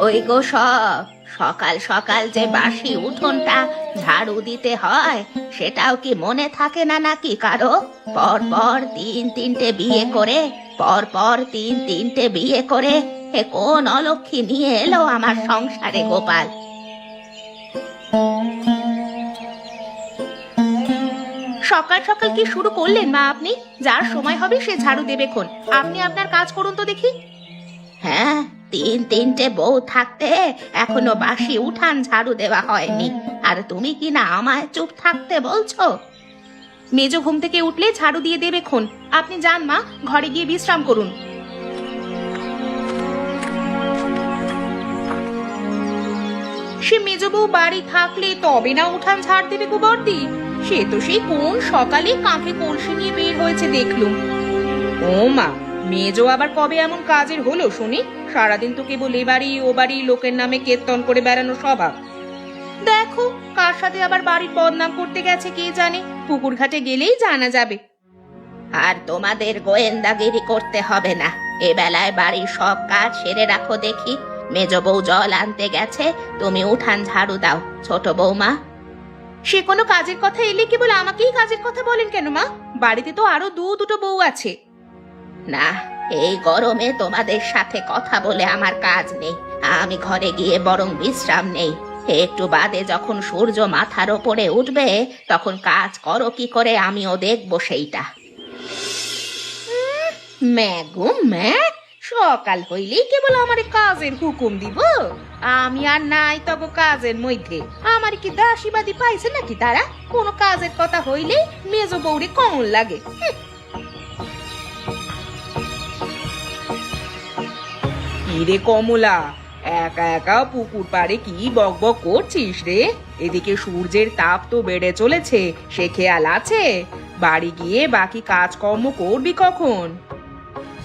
কই গো সব, সকাল সকাল যে বাসি উঠোনটা ঝাড়ু দিতে হয় সেটাও কি মনে থাকে না নাকি কারো? পর পর তিনটে বিয়ে করে, পর পর তিনটে বিয়ে করে এ কোন অলক্ষী নিয়ে এলো আমার সংসারে গোপাল? সকাল সকাল কি শুরু করলেন মা আপনি? যার সময় হবে সে ঝাড়ু দেবে খন, আপনি আপনার কাজ করুন তো দেখি। হ্যাঁ, তিনটে বউ থাকতে এখনো বাসি উঠান ঝাড়ু দেওয়া হয়নি, আর তুমি কি না আমায় চুপ থাকতে বলছো? মেজ ঘুম থেকে উঠলে ঝাড়ু দিয়ে দেবে খন, আপনি যান মা, ঘরে গিয়ে বিশ্রাম করুন। সে মেজ বউ বাড়ি থাকলে তবে না উঠান ঝাড় দেবে গো বর্দি? সে তো সেই কোন সকালে কাঁখে কলসি নিয়ে বের হয়েছে দেখলুম। ও মা, মেজো আবার কবে এমন কাজের হলো শুনি? সারাদিন তো কেবল এ বাড়ি ও বাড়ি লোকের নামে কীর্তন করে বেড়ানো স্বভাব। দেখো কার সাথে আবার বাড়ির বদনাম করতে গেছে কে জানে, পুকুর ঘাটে গেলেই জানা যাবে। আর তোমাদের গোয়েন্দাগিরি করতে হবে না, এ বেলায় বাড়ির সব কাজ সেরে রাখো দেখি। মেজ বউ জল আনতে গেছে, তুমি উঠান ঝাড়ু দাও। ছোট বৌমা, সে কোনো কাজের কথা এলে কেবল আমাকেই কাজের কথা বলেন কেন মা? বাড়িতে তো আরো দুটো বউ আছে। না, এই গরমে তোমাদের সাথে কথা বলে আমার কাজ নেই, আমি ঘরে গিয়ে বরং বিশ্রাম নেই। একটু বাদে যখন সূর্য মাথার ওপরে উঠবে তখন কাজ করো কি করে আমিও দেখবো সেইটা। ম্যাগো ম্যাগ, সকাল হইলেই কেবল আমার কাজের হুকুম দিব? আমি আর নাই তব কাজের মধ্যে, আমার কি দাসীবাদী পাইছে নাকি তারা? কোনো কাজের কথা হইলেই মেজ বউরে কমন লাগে। রে কমলা, একা একা পুকুর পাড়ে কি বকবক করছিস রে? এদিকে সূর্যের তাপ তো বেড়ে চলেছে, সে খেয়াল আছে? বাড়ি গিয়ে বাকি কাজকর্ম করবি কখন?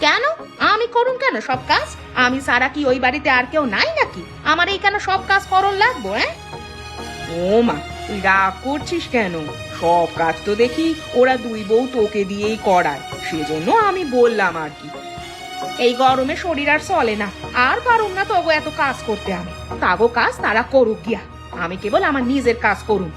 কেন আমি করুন কেন সব কাজ? আমি সারা কি ওই বাড়িতে আর কেউ নাই নাকি? আমার এই কেন সব কাজ করন লাগবো? ও মা, তুই রাগ করছিস কেন? সব কাজ তো দেখি ওরা দুই বউ তোকে দিয়েই করায়, সেজন্য আমি বললাম আর কি। এই গরমে শরীর আর চলে না, আর পারুম না তবু এত কাজ করতে। আমি তাগো কাজ তারা করুক গিয়া, আমি কেবল আমার নিজের কাজ করুম।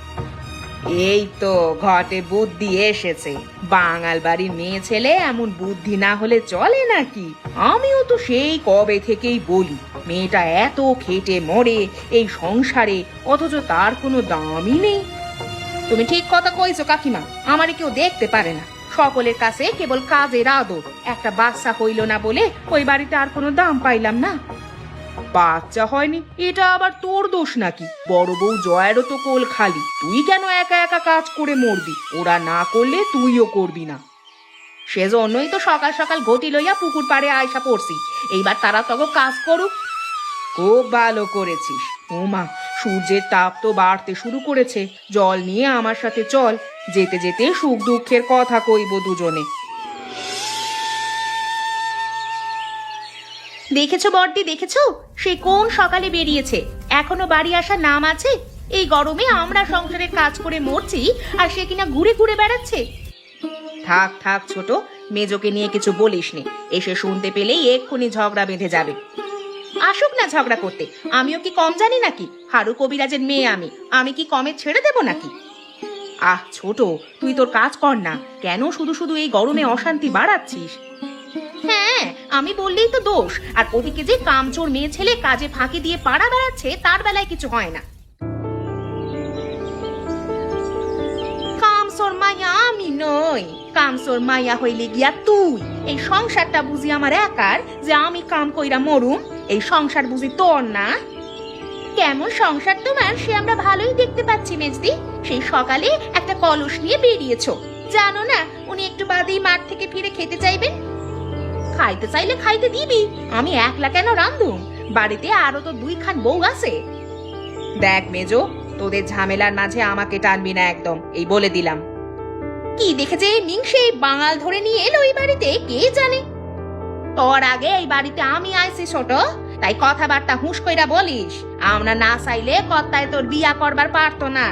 এই তো ঘটে বুদ্ধি এসেছে। বাঙাল বাড়ির মেয়ে ছেলে এমন বুদ্ধি না হলে চলে নাকি? আমিও তো সেই কবে থেকেই বলি, মেয়েটা এত খেটে মরে এই সংসারে, অথচ তার কোনো দামই নেই। তুমি ঠিক কথা কইছো কাকিমা, আমারে কেউ দেখতে পারে না, সকলের কাছে কেবল কাজের আদর। একটা বাচ্চা হইল না বলে ওই বাড়িতে আর কোনো দাম পাইলাম না। বাচ্চা হয়নি এটা আবার তোর দোষ নাকি? বড় বউ জয়েরও তো কোল খালি, তুই কেন একা একা কাজ করে মরবি? ওরা না করলে তুইও করবি না। সেজন্যই তো সকাল সকাল ঘটি লইয়া পুকুর পাড়ে আয়সা পড়ছি, এইবার তারা তখন কাজ করুক। খুব ভালো করেছিস। ওমা, সূর্যের তাপ তো বাড়তে শুরু করেছে, জল নিয়ে আমার সাথে চল, যেতে যেতে সুখ দুঃখের কথা কইব দুজনে। দেখেছো বড়দি, দেখেছো সে কোন সকালে বেরিয়েছে, এখনো বাড়ি আসার নাম আছে? এই গরমে আমরা সংসারের কাজ করে মরছি আর সে কিনা ঘুরে ঘুরে বেড়াচ্ছে। থাক থাক ছোট, মেজোকে নিয়ে কিছু বলিস নে, এসে শুনতে পেলেই এক্ষুনি ঝগড়া বেঁধে যাবে। আসুক না ঝগড়া করতে, আমিও কি কম জানি নাকি? হারু কবিরাজের মেয়ে আমি কি কমে ছেড়ে দেব নাকি? আহ ছোট, তুই তোর কাজ কর না, কেন শুধু শুধু এই গরমে অশান্তি বাড়াচ্ছিস? হ্যাঁ, আমি বললেই তো দোষ, আর ওদিকে যে কামচোর মেয়ে ছেলে কাজে ফাঁকি দিয়ে পাড়া বেড়াচ্ছে তার বেলায় কিছু হয় না। কামচোর মাইয়া আমি নই, কামচোর মাইয়া হইলে গিয়া তুই। এই সংসারটা বুঝি আমার একার যে আমি কাম কইরা মরুম? এই সংসার বুঝি তোর না? কেমন সংসার তোমার সে আমরা ভালোই দেখতে পাচ্ছি মেজদি। সেই সকালে একটা কলস নিয়ে বেরিয়েছো, জানো না উনি একটু বাদেই মাঠ থেকে ফিরে খেতে চাইবেন? খাইতে চাইলে খাইতে দিবি, আমি একলা কেন রান্ধুম? বাড়িতে আরো তো 2 খান বউ আছে। দেখ মেজো, তোদের ঝামেলার মাঝে আমাকে টানবি না একদম, এই বলে দিলাম। কি দেখেছে মিংসে বাঙাল ধরে নিয়ে এলো এই বাড়িতে কে জানে? তোর আগে এই বাড়িতে আমি আইছি ছোট, তাই কথাবার্তা হুঁশ কইরা বলিস। আমরা না চাইলে কর্তায় তোর বিয়া করবার পারতো না।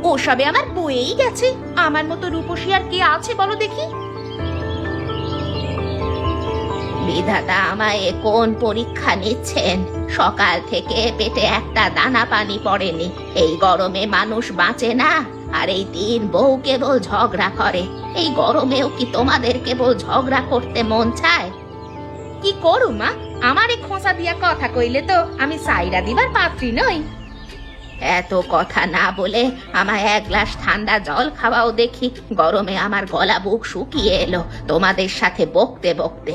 ওসবে আমার বয়েই গেছে, আমার মতো রূপসী আর কে আছে বলো দেখি? বিধাতা আমায় এ কোন পরীক্ষা নিচ্ছেন? সকাল থেকে পেটে একটা দানা পানি পড়েনি। এই গরমে মানুষ বাঁচে না, আর এই তিন বউ কেবল ঝগড়া করে। এই গরমেও কি তোমাদের কেবল ঝগড়া করতে মন চায়? কি করু মা, আমারে খোঁচা দিয়া কথা কইলে তো আমি সাইরা দিবার পাত্রী নই। এত কথা না বলে আমায় এক গ্লাস ঠান্ডা জল খাওয়াও দেখি। গরমে আমার গলা বুক শুকিয়ে এলো তোমাদের সাথে বকতে বকতে।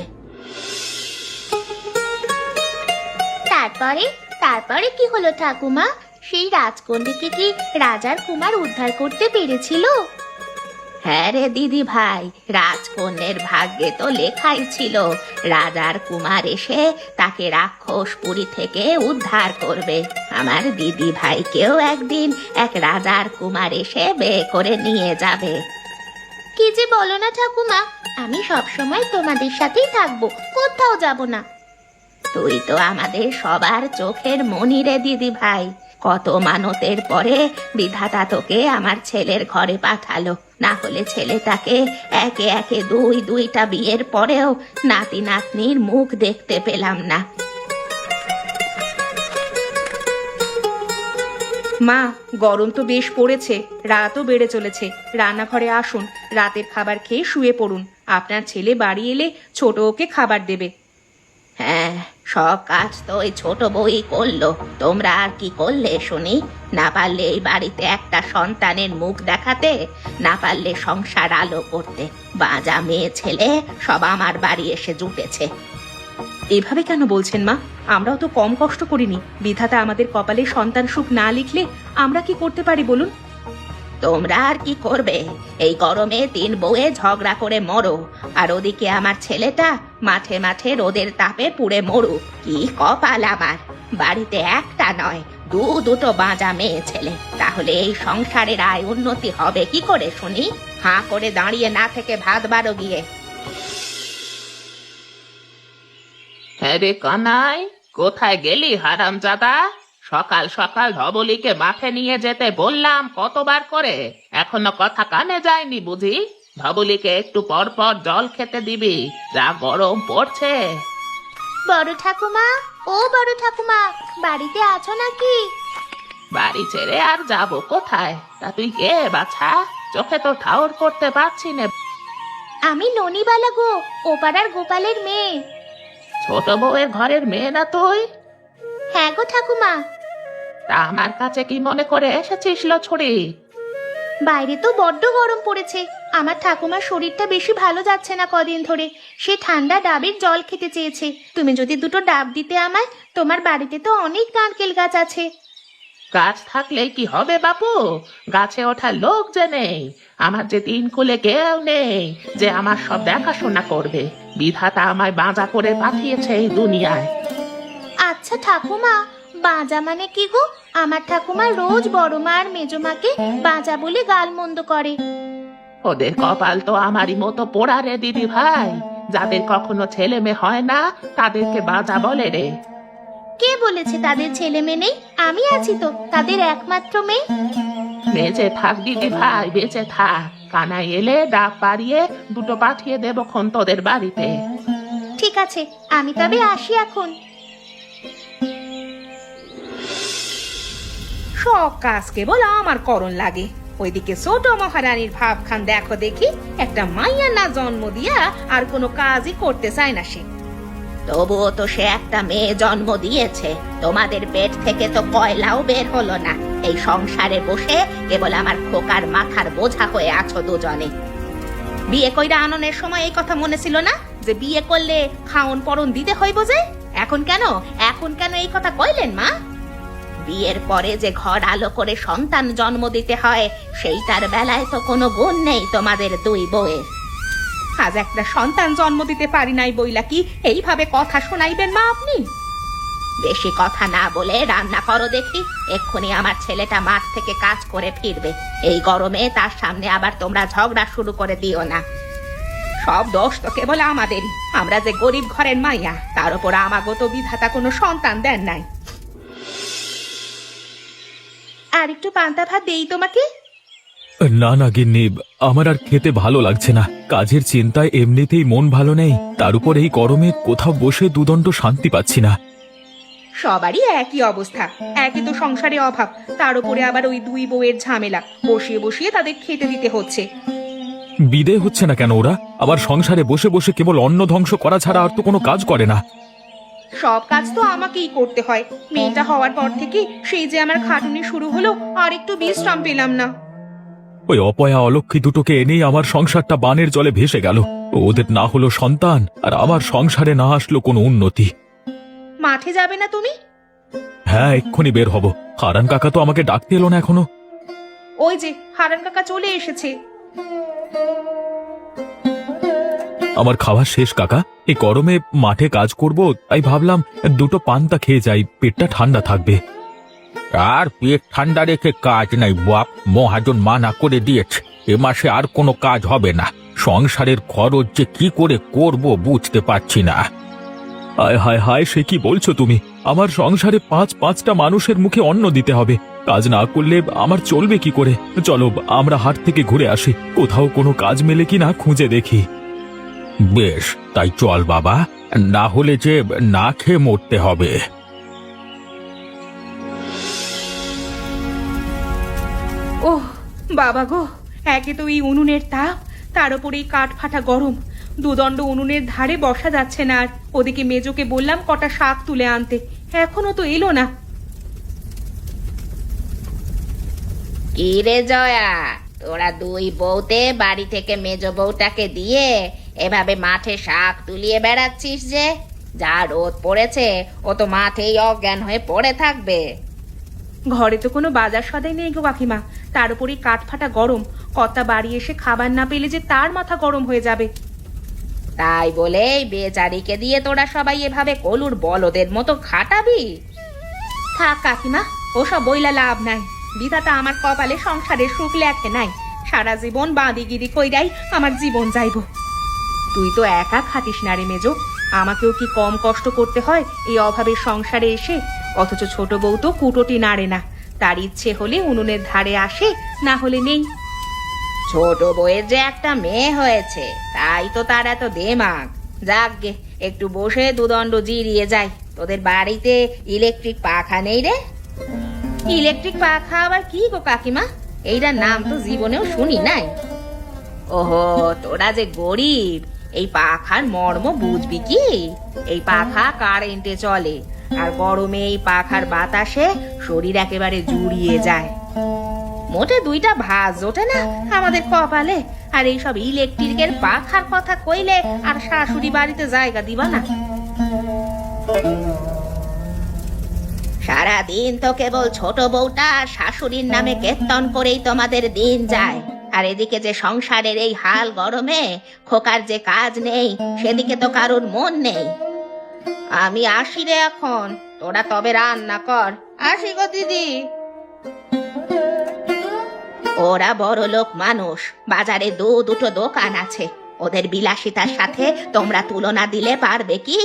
তারপরে তারপরে কি হলো ঠাকুমা? সেই রাজকন্যাকে কি রাজার কুমার উদ্ধার করতে পেরেছিল? হ্যাঁ রে দিদি ভাই, রাজকন্যের ভাগ্যে তো লেখাই ছিল রাজার কুমার এসে তাকে রাক্ষসপুরী থেকে উদ্ধার করবে। আমার দিদি ভাইকেও একদিন এক রাজার কুমার এসে বিয়ে করে নিয়ে যাবে। কি যে বলো না ঠাকুমা, আমি সবসময় তোমাদের সাথেই থাকবো, কোথাও যাব না। তুই তো আমাদের সবার চোখের মনি রে দিদি ভাই। কত মানতের পরে বিধাতা তোকে আমার ছেলের ঘরে পাঠালো, না হলে ছেলেটাকে একে একে দুইটা বিয়ের পরেও নাতি নাতনির মুখ দেখতে পেলাম না। মা, গরম তো বেশ পড়েছে, রাতও বেড়ে চলেছে। রান্নাঘরে আসুন, রাতের খাবার খেয়ে শুয়ে পড়ুন। আপনার ছেলে বাড়ি এলে ছোট ওকে খাবার দেবে। হ্যাঁ, সব কাজ তো ওই ছোট বউই করলো। তোমরা আর কি করলে শুনি? না পারলে এই বাড়িতে একটা সন্তানের মুখ দেখাতে, না পারলে সংসার আলো করতে। বাজা মেয়ে ছেলে সব আমার বাড়ি এসে জুটেছে। এভাবে কেন বলছেন মা? আমরাও তো কম কষ্ট করিনি। বিধাতা আমাদের কপালে সন্তান সুখ না লিখলে আমরা কি করতে পারি বলুন? তোমরা আর কি করবে? এই গরমে তিন বউয়ে ঝগড়া করে মরো, আর ওদিকে আমার ছেলেটা মাঠে মাঠে রোদের তাপে পুড়ে মরুক। কি কপাল আমার! বাড়িতে একটা নয়, দুটো বাঁজা মেয়ে ছেলে। তাহলে এই সংসারের আয় উন্নতি হবে কি করে শুনি? হাঁ করে দাঁড়িয়ে না থেকে ভাত বাড়ো গিয়ে। হ্যাঁ রে কানাই, কোথায় গেলি হারামজাদা? সকাল সকাল ধবলিকে মাঠে নিয়ে যেতে বললাম কতবার করে, এখনো কথা কানে যায়নি বুঝি? ধবলিকে একটু পর পর জল খেতে দিবি, যা গরম পড়ছে। বড় ঠাকুমা, ও বড় ঠাকুমা, বাড়িতে আছো নাকি? বাড়ি ছেড়ে আর যাবো কোথায়? তা তুই কে বাছা? চোখে তো ঠাউর করতে পারছি না। আমি ননিবালা গো, ও পাড়ার গোপালের মেয়ে। ছোট বউয়ের ঘরের মেয়ে না তুই? হ্যাঁ গো ঠাকুমা। তা আমার কাছে কি মনে করে এসেছিস লো ছড়ি? বাইরে তো বড্ড গরম পড়েছে, আমার ঠাকুমার শরীরটা বেশি ভালো যাচ্ছে না কদিন ধরে। সে ঠান্ডা ডাবের জল খেতে চেয়েছে। তুমি যদি দুটো ডাব দিতে আমায়, তোমার বাড়িতে তো অনেক নারকেল গাছ আছে। গাছ থাকলেই কি হবে বাপু? গাছে ওঠার লোক যে নেই। আমার যে তিন কুলে কেউ নেই যে আমার সব দেখাশোনা করবে। বিধাতা আমায় বাঁচা করে পাঠিয়েছে এই দুনিয়ায়। আচ্ছা ঠাকুমা, বাঁজা মানে কি গো? আমার ঠাকুমা রোজ বড় মা আর মেজো মাকে বাঁজা বলে গালমন্দ করে। ওদের কপাল তো আমারই মতো পোড়া রে দিদি ভাই। যাদের কখনো ছেলে মেয়ে হয় না তাদেরকে বাঁচা বলে রে। কে বলেছে তাদের ছেলে মেয়ে নেই? আমি আছি তো তাদের একমাত্র মেয়ে। বেঁচে থাক দিদি ভাই, বেঁচে থাক। কানাই এলে ডাক পাড়িয়ে দুটো পাঠিয়ে দেবো খন তোদের বাড়িতে। ঠিক আছে, আমি তবে আসি এখন। সব কাজ কেবল আমার করণ লাগে। ওইদিকে ছোট মহারানীর ভাবখান দেখো দেখি, একটা মাইয়া না জন্ম দিয়া আর কোনো কাজই করতে চায় না সে। তবুও তো সে একটা মেয়ে জন্ম দিয়েছে। তোমাদের পেট থেকে তো কয়লাও বের হলো না। এই সংসারে বসে কেবল আমার খোকার মাথার বোঝা হয়ে আছো দুজনে। বিয়ে কইরা আননের সময় এই কথা মনে ছিল না যে বিয়ে করলে খাওন পরন দিতে হইব যে? এখন কেন এই কথা কইলেন মা? বিয়ের পরে যে ঘর আলো করে সন্তান জন্ম দিতে হয়, সেইটার বেলায় তো কোনো গুণ নেই তোমাদের দুই বউয়ের। আজ একটা সন্তান জন্ম দিতে পারি নাই বইলা কি এইভাবে কথা শোনাইবেন মা আপনি? বেশি কথা না বলে রান্না করো দেখি। এক্ষুনি আমার ছেলেটা মাঠ থেকে কাজ করে ফিরবে। এই গরমে তার সামনে আবার তোমরা ঝগড়া শুরু করে দিও না। সব দোষ তো কেবল আমাদেরই। আমরা যে গরিব ঘরের মাইয়া, তার উপর আমাগো তো বিধাতা কোনো সন্তান দেন নাই। আর একটু পান্তা ভাত দেই তোমাকে? না না গিন্নি, আমার আর খেতে ভালো লাগছে না। কাজের চিন্তায় এমনিতেই মন ভালো নেই, তার উপর এই গরমে কোথাও বসে দুদণ্ড শান্তি পাচ্ছি না। সবারই একই অবস্থা, একই তো সংসারে অভাব, তার উপরে আবার ওই দুই বউয়ের ঝামেলা, বসিয়ে বসিয়ে তাদের খেতে দিতে হচ্ছে। বিদে হচ্ছে না কেন ওরা? আবার সংসারে বসে বসে কেবল অন্ন ধ্বংস করা ছাড়া আর তো কোনো কাজ করে না। সব কাজ তো আমাকেই করতে হয়। মেয়েটা হওয়ার পর থেকে সেই যে আমার খাটুনি শুরু হলো, আর একটু বিশ্রাম পেলাম না। ওই অপয়া অলক্ষী দুটোকে এনেই আমার সংসারটা বানের জলে ভেসে গেল। ওদের না হলো সন্তান, আর আমার সংসারে না আসলো কোনো উন্নতি। মাঠে যাবে না তুমি? হ্যাঁ, এক্ষুনি বের হব। হারান কাকা তো আমাকে ডাকতে এলো না এখনো। ওই যে হারান কাকা চলে এসেছে। আমার খাওয়া শেষ কাকা। এই গরমে মাঠে কাজ করব, তাই ভাবলাম দুটো পান্তা খেয়ে যাই, পেটটা ঠান্ডা থাকবে। আর পেট ঠান্ডা রেখে কাজ নাই বাপ, মহাজন মানা করে দিয়েছে এ মাসে আর কোনো কাজ হবে না। সংসারের খরচ যে কি করে করব বুঝতে পারছি না। হায় হায় হায়, সে কি বলছো তুমি? আমার সংসারে পাঁচটা মানুষের মুখে অন্ন দিতে হবে। কাজ না করলে আমার চলবে কি করে? চলো আমরা হাট থেকে ঘুরে আসি, কোথাও কোনো কাজ মেলে কিনা খুঁজে দেখি। বেশ, তাই চল বাবা, না হলে যে না খেয়ে মরতে হবে। ওহ বাবা গো, একে তো এই উনুনের তাপ, তার উপরে এই কাঠ ফাটা গরম, দুদণ্ড উনুনের ধারে বসা যাচ্ছে না। আর ওদিকে মেজোকে বললাম কটা শাক তুলে আনতে, এখনো তো এলো না। কি রে জয়া, তোরা দুই বউতে বাড়ি থেকে মেজ বউটাকে দিয়ে এভাবে মাঠে শাক তুলিয়ে বেড়াচ্ছিস যে? যা রোদ পড়েছে, ও তো মাঠেই অজ্ঞান হয়ে পড়ে থাকবে। ঘরে তো কোনো বাজার সদাই নেই গো কাকিমা, তার উপরে কাঠ ফাটা গরম, কর্তা বাড়ি এসে খাবার না পেলে যে তার মাথা গরম হয়ে যাবে। তাই বলে এই বেচারিকে দিয়ে তোরা সবাই এভাবে কলুর বলদের মতো খাটাবি? থাক কাকিমা, ওসব বইলা লাভ নাই। বিধাতা আমার কপালে সংসারের সুখ লেখে নাই। সারা জীবন বাঁদিগিরি কইরাই আমার জীবন যাইব। তুই তো একা খাটিস না রে মেজো, আমাকেও কি কম কষ্ট করতে হয় এই অভাবের সংসারে এসে? অথচ ছোট বউ তো কুটোটি নাড়ে না, তার ইচ্ছে হলে উনুনের ধারে আসে, না হলে নেই। ছোট বউয়ের যে একটা মেয়ে হয়েছে, তাই তো তার এত দেমাগ। যাকগে, একটু বসে দুদণ্ড জিরিয়ে যাই। তোদের বাড়িতে ইলেকট্রিক পাখা নেই রে? ইলেকট্রিক পাখা আবার কি গো কাকিমা? এইটার নাম তো জীবনেও শুনি নাই। ওহো, তোরা যে গরিব, এই পাখার মর্ম বুঝবি কি? এই পাখা কারেন্টে চলে, আর গরমে এই পাখার বাতাসে শরীর একেবারে জুড়িয়ে যায়। মোটে দুইটা ভাঁজ ওঠে না আমাদের কপালে। আর এইসব ইলেকট্রিকের পাখার কথা কইলে আর শাশুড়ি বাড়িতে জায়গা দিবা না। সারাদিন তো কেবল ছোট বউটা আর শাশুড়ির নামে কীর্তন করেই তোমাদের দিন যায়। আর এদিকে যে সংসারের এই হাল গরমে খোকার যে কাজ নেই, সেদিকে তো কারোর মন নেই। আমি আসি রে এখন, তোরা তবে রান্না কর। আসি গো দিদি। ওরা বড় লোক মানুষ, বাজারে দুটো দোকান আছে, ওদের বিলাসিতার সাথে তোমরা তুলনা দিলে পারবে কি?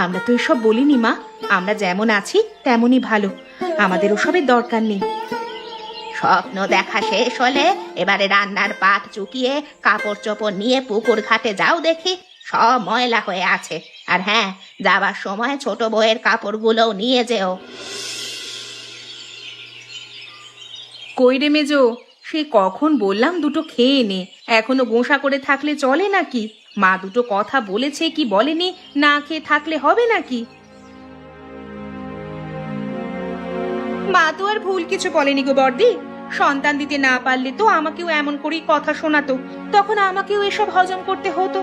আমরা তো এসব বলিনি মা, আমরা যেমন আছি তেমনই ভালো, আমাদের ওসবের দরকার নেই। স্বপ্ন দেখা শেষ হলে এবারে রান্নার পাট চুকিয়ে কাপড় চোপড় নিয়ে পুকুর ঘাটে যাও দেখি, সব ময়লা হয়ে আছে। আর হ্যাঁ, যাবার সময় ছোট বউয়ের কাপড়গুলোও নিয়ে যেও। কই রে মেজো, সে কখন বললাম দুটো খেয়ে নে, এখনো গোঁসা করে থাকলে চলে নাকি? মা দুটো কথা বলেছে কি বলেনি, না খেয়ে থাকলে হবে নাকি? মা তো আর ভুল কিছু বলেনি গো বর্দি, সন্তান দিতে না পারলে তো আমাকেও এমন করেই কথা শোনাতো, তখন আমাকেও এসব হজম করতে হতো।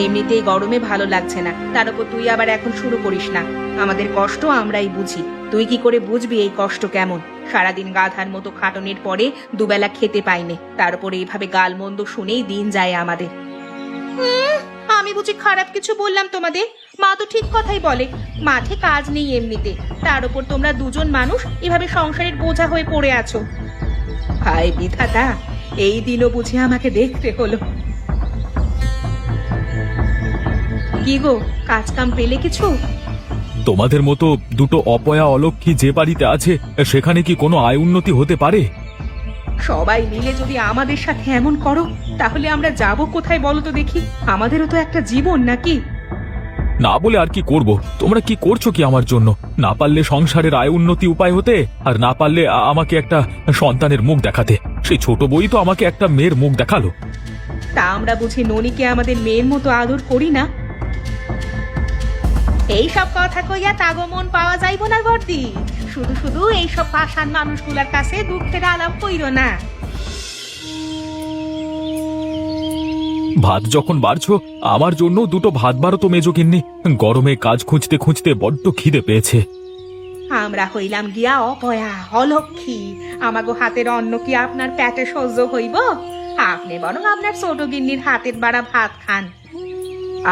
এমনিতেই গরমে ভালো লাগছে না, তার উপর তুই আবার এখন শুরু করিস না। আমাদের কষ্ট আমরাই বুঝি, তুই কি করে বুঝবি এই কষ্ট কেমন? সারাদিন গাধার মতো খাটনের পরে দুবেলা খেতে পাইনে, তার উপরে এইভাবে গালমন্দ শুনেই দিন যায় আমাদের। আমি বুঝি খারাপ কিছু বললাম তোমাদের? মা তো ঠিক কথাই বলে, মাঠে কাজ নেই এমনিতে, তার উপর তোমরা দুজন মানুষ এভাবে সংসারের বোঝা হয়ে পড়ে আছো। হায় বিধাতা, এই দিনও বুঝি আমাকে দেখতে হলো। কি গো, কাজ কাম পেলে কিছু? তোমাদের মতো দুটো অপয়া অলক্ষী যে বাড়িতে আছে, সেখানে কি কোনো আয় উন্নতি হতে পারে? সবাই মিলে যদি আমাদের সাথে এমন করো তাহলে আমরা যাব কোথায় বলো তো দেখি? আমাদেরও তো একটা জীবন নাকি? না বলে আর কি করব? তোমরা কি করছো কি আমার জন্য? না পারলে সংসারের আয় উন্নতি উপায় হতে, আর না পারলে আমাকে একটা সন্তানের মুখ দেখাতে। সেই ছোট বই তো আমাকে একটা মেয়ের মুখ দেখালো। তা আমরা বুঝি ননিকে আমাদের মেয়ের মতো আদর করি না? এইসব কথা কইয়া তাগমন পাওয়া যাইব না বর্দি। শুধু শুধু এইসব পাষাণ মানুষগুলার কাছে দুঃখের আলাপ কইরো না। ভাত যখন বাড়ছো, আমার জন্য দুটো ভাত বাড়ো তো মেজো গিন্নি। গরমে কাজ খুঁজতে খুঁজতে বড্ড খিদে পেয়েছে। আমরা হইলাম গিয়া অপয়া অলক্ষী, আমাগো হাতের অন্ন কি আপনার পেটে সহ্য হইব? আপনি বরং আপনার ছোট গিন্নির হাতের বাড়া ভাত খান।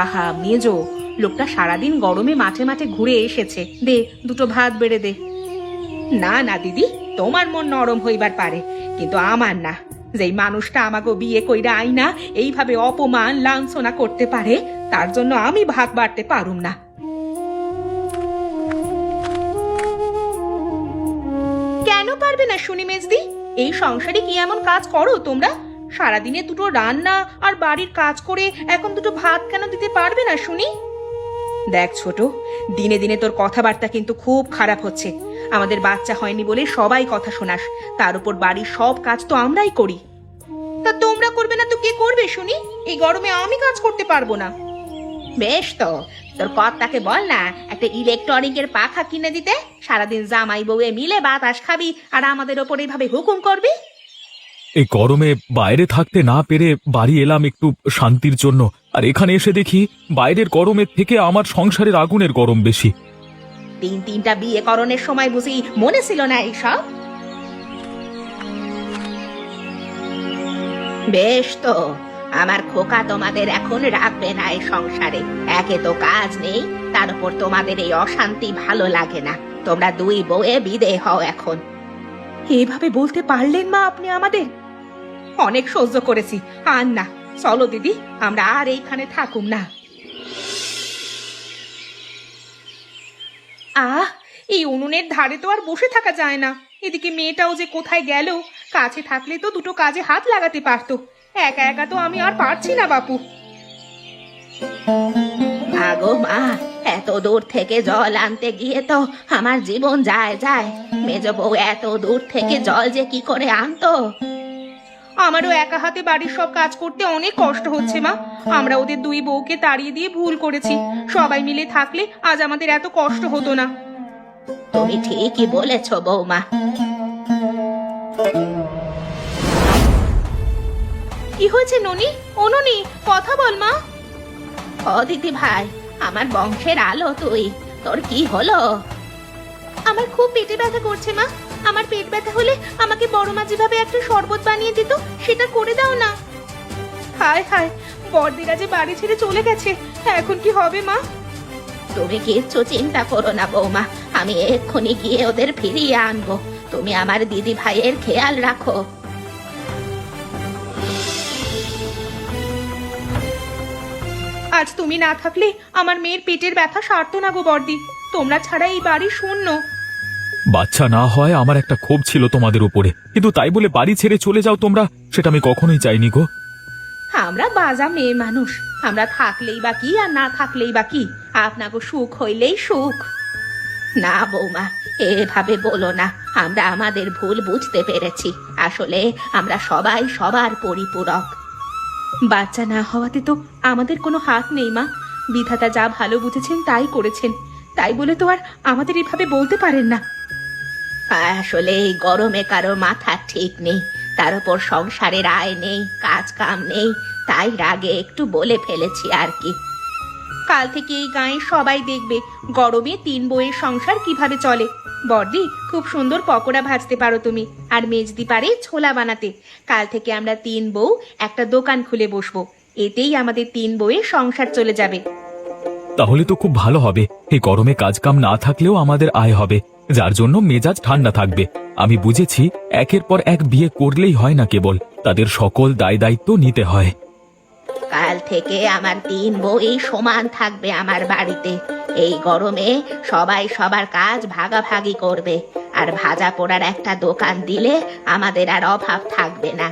আহা মেজো, লোকটা সারাদিন গরমে মাঠে মাঠে ঘুরে এসেছে, দে দুটো ভাত বেড়ে দে। না না দিদি, তোমার মন নরম হইবার পারে, কিন্তু আমার না। যেই মানুষটা আমাকে বিয়ে কইরা আইনা এইভাবে অপমান লাঞ্ছনা করতে পারে, তার জন্য আমি ভাত বাড়তে পারুম না। কেন পারবে না শুনি মেজদি? এই সংসারে কি এমন কাজ করো তোমরা? সারাদিনে দুটো রান্না আর বাড়ির কাজ করে এখন দুটো ভাত কেন দিতে পারবে না শুনি? দেখ ছোট, দিনে দিনে তোর কথাবার্তা কিন্তু খুব খারাপ হচ্ছে। আমাদের বাচ্চা হয়নি বলে সবাই কথা শোনাস, তার উপর বাড়ির সব কাজ তো আমরাই করি। তা তোমরা করবে না তো কে করবে শুনি? এই গরমে আমি কাজ করতে পারবো না। বেশ তো, তোর কর্তাকে বল না একটা ইলেকট্রনিকের পাখা কিনে দিতে। সারাদিন জামাই বউয়ে মিলে বাতাস খাবি আর আমাদের ওপর এইভাবে হুকুম করবি? এই গরমে বাইরে থাকতে না পেরে বাড়ি এলাম একটু শান্তির জন্য, আর এখানে এসে দেখি বাইরের গরমের থেকে আমার সংসারের আগুনের গরম বেশি। তিনটা বিয়ে করণের সময় বুঝি মনে ছিল না এইসব? বেশ তো, আমার খোকা তোমাদের এখন রাখবে না এই সংসারে। একে তো কাজ নেই, তার উপর তোমাদের এই অশান্তি ভালো লাগে না। তোমরা দুই বউয়ে বিদে হও এখন। এইভাবে বলতে পারলেন মা আপনি আমাদের? অনেক সহ্য করেছি, আর না। চলো দিদি, আমরা আর এইখানে থাকুম না। আহ, এই উনুনের ধারে তো আর বসে থাকা যায় না। এদিকে মেয়েটাও যে কোথায় গেল, কাছে থাকলে তো দুটো কাজে হাত লাগাতে পারতো। একা একা তো আমি আর পারছি না বাপু। আগো মা, এত দূর থেকে জল আনতে গিয়ে তো আমার জীবন যায় যায়। মেজ বউ এত দূর থেকে জল যে কি করে আনতো? আমারও একা হাতে বাড়ির সব কাজ করতে অনেক কষ্ট হচ্ছে মা। আমরা ওদের দুই বউকে তাড়িয়ে দিয়ে ভুল করেছি। সবাই মিলে থাকলে আজ আমাদের এত কষ্ট হতো না। তুমি ঠিকই বলেছ বৌমা। কি হয়েছে ননি? ও ননি, কথা বল মা। ও দিদি ভাই, আমার বংশের আলো তুই, তোর কি হলো? আমার খুব পেটে ব্যথা করছে মা। আমার পেট ব্যথা হলে আমাকে বড় মা যেভাবে একটা শরবত বানিয়ে দিত সেটা করে দাও না। হায় হায়, বড়দিরা যে বাড়ি ছেড়ে চলে গেছে, এখন কি হবে মা? তুমি কিচ্ছু চিন্তা করো না বৌমা, আমি এক্ষুনি গিয়ে ওদের ফিরিয়ে আনবো। তুমি আমার দিদি ভাইয়ের খেয়াল রাখো। আজ তুমি না থাকলে আমার মেয়ের পেটের ব্যথা সারতো না গো বড়দি। তোমরা ছাড়া এই বাড়ি শূন্য। বাচ্চা না হয় আমার একটা ক্ষোভ ছিল তোমাদের উপরে, কিন্তু তাই বলে বাড়ি ছেড়ে চলে যাও তোমরা, সেটা আমি কখনোই চাইনি গো। আমরা বাজা মেয়ে মানুষ, আমরা থাকলেই বা কি আর না থাকলেই বা কি, আপনাকে সুখ হইলেই সুখ। না বৌমা, এভাবে বলো না। আমরা আমাদের ভুল বুঝতে পেরেছি। আসলে আমরা সবাই সবার পরিপূরক। বাচ্চা না হওয়াতে তো আমাদের কোনো হাত নেই মা। বিধাতা যা ভালো বুঝেছেন তাই করেছেন, তাই বলে তো আর আমাদের এভাবে বলতে পারেন না। আসলে এই গরমে কারো মাথা ঠিক নেই, তার উপর সংসারের আয় নেই, কাজ কাম নেই, তাই রাগে একটু বলে ফেলেছি আর কি। কাল থেকে এই গায়ে সবাই দেখবে গরমে তিন বউয়ের সংসার কিভাবে চলে। বড়দি, খুব সুন্দর পকোড়া ভাজতে পারো তুমি, আর মেজদি পারে ছোলা বানাতে। কাল থেকে আমরা তিন বউ একটা দোকান খুলে বসবো, এতেই আমাদের তিন বউয়ের সংসার চলে যাবে। তাহলে তো খুব ভালো হবে। এই গরমে কাজ কাম না থাকলেও আমাদের আয় হবে, যার জন্য মেজাজ ঠান্ডা থাকবে। আমি বুঝেছি, একের পর এক বিয়ে করলেই হয় না, কেবল তাদের সকল দায় দায়িত্ব নিতে হয়। কাল থেকে আমার তিন বউই সমান থাকবে আমার বাড়িতে। এই গরমে সবাই সবার কাজ ভাগাভাগি করবে, আর ভাজা পোড়ার একটা দোকান দিলে আমাদের আর অভাব থাকবে না।